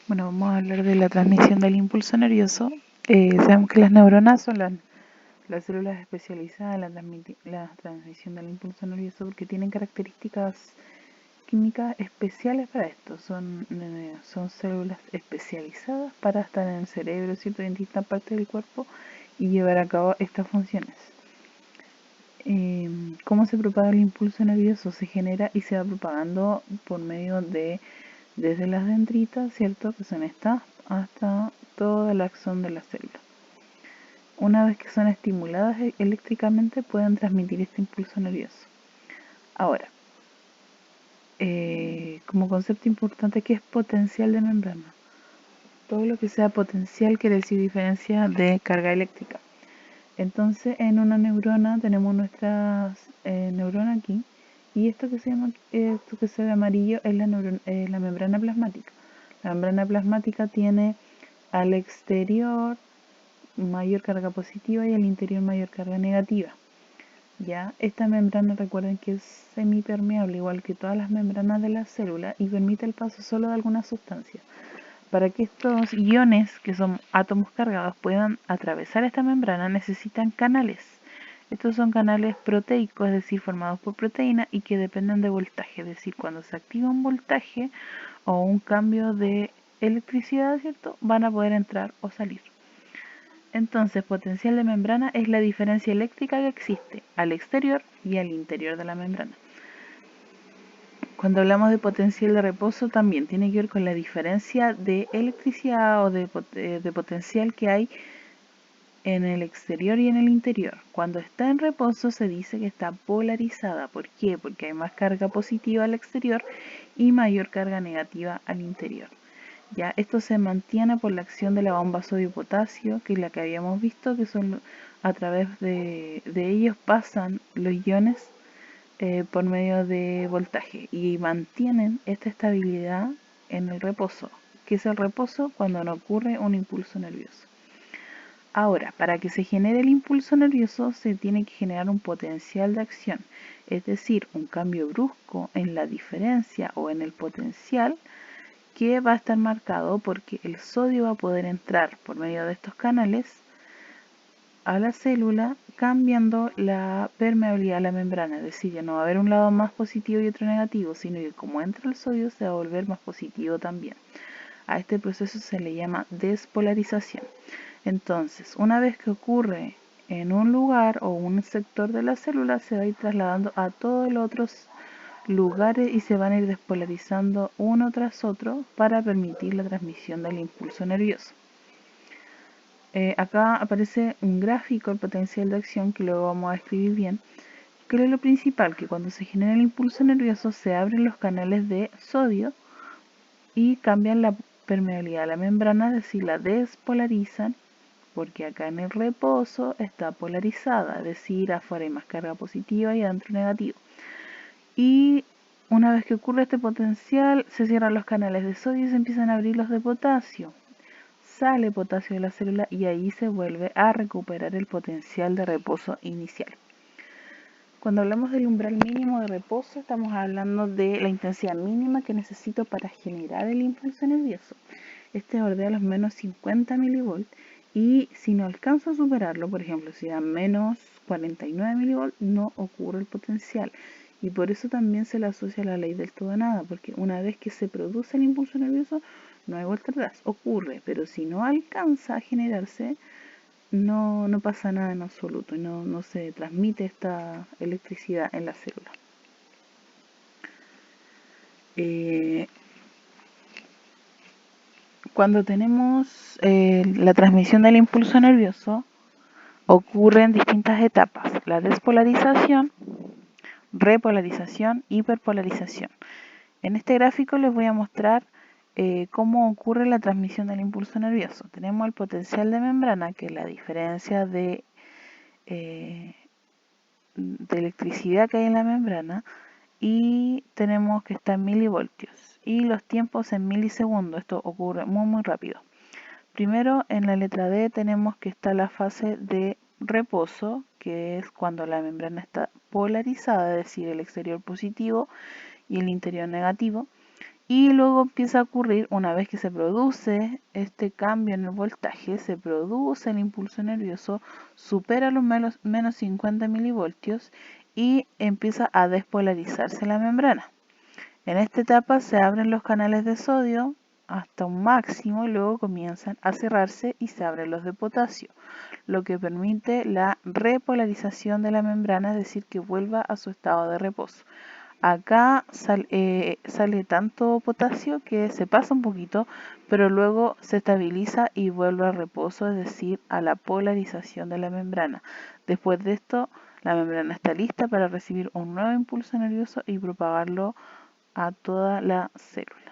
Bueno, vamos a hablar de la transmisión del impulso nervioso. Sabemos que las neuronas son las células especializadas en la transmisión del impulso nervioso porque tienen características químicas especiales para esto. Son células especializadas para estar en el cerebro, ¿cierto? En distintas partes del cuerpo y llevar a cabo estas funciones. ¿Cómo se propaga el impulso nervioso? Se genera y se va propagando por medio de desde las dendritas, ¿cierto? Que son estas, hasta todo el axón de la célula. Una vez que son estimuladas eléctricamente, pueden transmitir este impulso nervioso. Ahora, como concepto importante, ¿qué es potencial de membrana? Todo lo que sea potencial quiere decir diferencia de carga eléctrica. Entonces, en una neurona tenemos nuestra neurona aquí, y esto que se ve amarillo es la membrana plasmática. La membrana plasmática tiene al exterior mayor carga positiva y al interior mayor carga negativa. ¿Ya? Esta membrana, recuerden que es semipermeable, igual que todas las membranas de la célula, y permite el paso solo de algunas sustancias. Para que estos iones, que son átomos cargados, puedan atravesar esta membrana, necesitan canales. Estos son canales proteicos, es decir, formados por proteínas y que dependen de voltaje, es decir, cuando se activa un voltaje o un cambio de electricidad, ¿cierto?, van a poder entrar o salir. Entonces, potencial de membrana es la diferencia eléctrica que existe al exterior y al interior de la membrana. Cuando hablamos de potencial de reposo, también tiene que ver con la diferencia de electricidad o de potencial que hay en el exterior y en el interior. Cuando está en reposo se dice que está polarizada. ¿Por qué? Porque hay más carga positiva al exterior y mayor carga negativa al interior. Ya, esto se mantiene por la acción de la bomba sodio-potasio, que es la que habíamos visto, que son a través de ellos pasan los iones por medio de voltaje y mantienen esta estabilidad en el reposo. ¿Qué es el reposo? Cuando no ocurre un impulso nervioso. Ahora, para que se genere el impulso nervioso se tiene que generar un potencial de acción, es decir, un cambio brusco en la diferencia o en el potencial que va a estar marcado porque el sodio va a poder entrar por medio de estos canales a la célula cambiando la permeabilidad de la membrana, es decir, ya no va a haber un lado más positivo y otro negativo, sino que como entra el sodio se va a volver más positivo también. A este proceso se le llama despolarización. Entonces, una vez que ocurre en un lugar o un sector de la célula, se va a ir trasladando a todos los otros lugares y se van a ir despolarizando uno tras otro para permitir la transmisión del impulso nervioso. Acá aparece un gráfico del potencial de acción que luego vamos a escribir bien. ¿Qué es lo principal? Que cuando se genera el impulso nervioso se abren los canales de sodio y cambian la permeabilidad de la membrana, es decir, la despolarizan, porque acá en el reposo está polarizada, es decir, afuera hay más carga positiva y adentro negativa. Y una vez que ocurre este potencial, se cierran los canales de sodio y se empiezan a abrir los de potasio. Sale potasio de la célula y ahí se vuelve a recuperar el potencial de reposo inicial. Cuando hablamos del umbral mínimo de reposo, estamos hablando de la intensidad mínima que necesito para generar el impulso nervioso. Este bordea los menos 50 milivolts y si no alcanzo a superarlo, por ejemplo, si da menos 49 milivolts, no ocurre el potencial. Y por eso también se le asocia a la ley del todo nada, porque una vez que se produce el impulso nervioso, no hay vuelta atrás, ocurre, pero si no alcanza a generarse, no pasa nada en absoluto y no se transmite esta electricidad en la célula. Cuando tenemos la transmisión del impulso nervioso, ocurren distintas etapas: la despolarización, repolarización, hiperpolarización. En este gráfico les voy a mostrar cómo ocurre la transmisión del impulso nervioso. Tenemos el potencial de membrana, que es la diferencia de electricidad que hay en la membrana, y tenemos que está en milivoltios y los tiempos en milisegundos. Esto ocurre muy rápido. Primero, en la letra D tenemos que está la fase de reposo, que es cuando la membrana está polarizada, es decir, el exterior positivo y el interior negativo, Y luego empieza a ocurrir, una vez que se produce este cambio en el voltaje, se produce el impulso nervioso, supera los menos 50 milivoltios y empieza a despolarizarse la membrana. En esta etapa se abren los canales de sodio hasta un máximo y luego comienzan a cerrarse y se abren los de potasio, lo que permite la repolarización de la membrana, es decir, que vuelva a su estado de reposo. Acá sale tanto potasio que se pasa un poquito, pero luego se estabiliza y vuelve al reposo, es decir, a la polarización de la membrana. Después de esto, la membrana está lista para recibir un nuevo impulso nervioso y propagarlo a toda la célula.